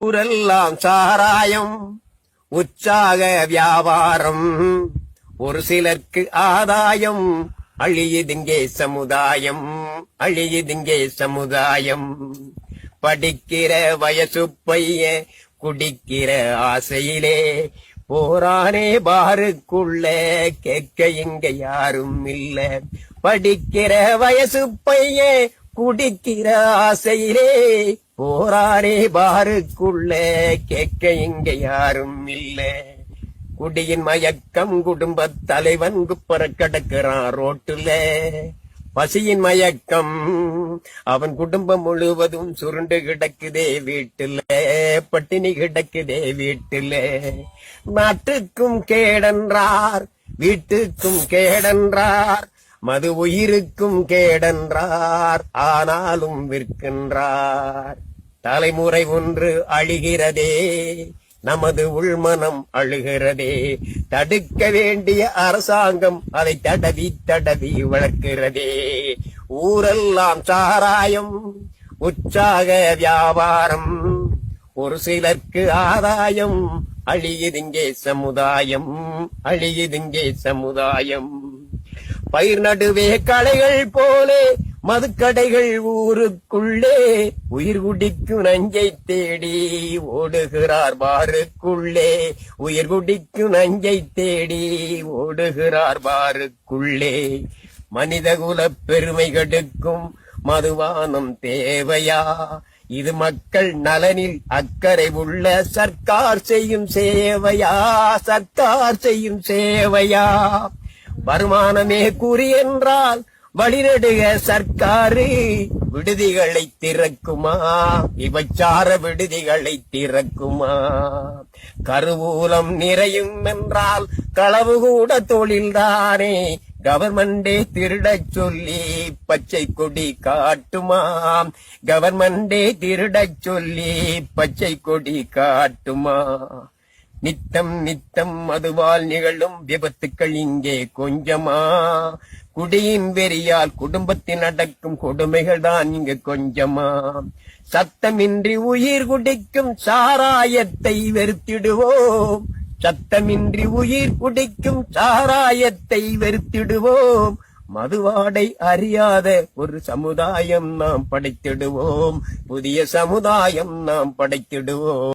ஊரெல்லாம் சாராயம், உற்சாக வியாபாரம், ஒரு சிலர்க்கு ஆதாயம், அழியுதிங்கே சமுதாயம், அழியுதிங்கே சமுதாயம். படிக்கிற வயசு பைய குடிக்கிற ஆசையிலே போரானே பாருக்குள்ள, கேட்க இங்க யாரும் இல்ல. படிக்கிற வயசு பைய குடிக்கிற ஆசையிலே போரானே பாருக்குள்ள, கேட்க இங்க யாரும் இல்ல. குடியின் மயக்கம் குடும்பத் தலைவன் குப்பர கிடக்கிறான் ரோட்டுல. பசியின் மயக்கம் அவன் குடும்பம் முழுவதும் சுருண்டு கிடக்குதே வீட்டுல, பட்டினி கிடக்குதே வீட்டுல. நாட்டுக்கும் கேடென்றார், வீட்டுக்கும் கேடென்றார், மது உயிருக்கும் கேடென்றார், ஆனாலும் விற்கின்றார். தலைமுறை ஒன்று அழிகிறதே, நமது உள்மனம் அழுகிறதே. தடுக்க வேண்டிய அரசாங்கம் அதை தடவி தடவி வளர்க்கிறதே. ஊரெல்லாம் சாராயம், உற்சாக வியாபாரம், ஒரு சிலர்க்கு ஆதாயம், அழியுதிங்கே சமுதாயம், அழியுதிங்கே சமுதாயம். பயிர் நடுவே களைகள் போலே மதுக்கடைகள் ஊருக்குள்ளே, உயிர் குடிக்கும் நஞ்சை தேடி ஓடுகிறார் பாருக்குள்ளே, உயிர் குடிக்கும் நஞ்சை தேடி ஓடுகிறார் பாருக்குள்ளே. மனிதகுல பெருமை கெடுக்கும் மதுபானம் தேவையா? இது மக்கள் நலனில் அக்கறை உள்ள சர்க்கார் செய்யும் சேவையா? சர்க்கார் செய்யும் சேவையா? வருமானமே குறி என்றால் வழிநடுக சர்க்காரு விடுதிகளை திறக்குமா? விபச்சார விடுதிகளை திறக்குமா? கருவூலம் நிறையும் என்றால் களவு கூட தொழில்தானே. கவர்மெண்டே திருடச் சொல்லி பச்சை கொடி காட்டுமா? கவர்மெண்டே திருடச் சொல்லி பச்சை கொடி காட்டுமா? நித்தம் நித்தம் மதுவால் நிகழும் விபத்துக்கள் இங்கே கொஞ்சமா? குடியின் வெறியால் குடும்பத்தில் நடக்கும் கொடுமைகள் தான் இங்கு கொஞ்சமா? சத்தமின்றி உயிர் குடிக்கும் சாராயத்தை வெறுத்திடுவோம், சத்தமின்றி உயிர் குடிக்கும் சாராயத்தை வெறுத்திடுவோம். மதுவாடை அறியாத ஒரு சமுதாயம் நாம் படைத்திடுவோம், புதிய சமுதாயம் நாம் படைத்திடுவோம்.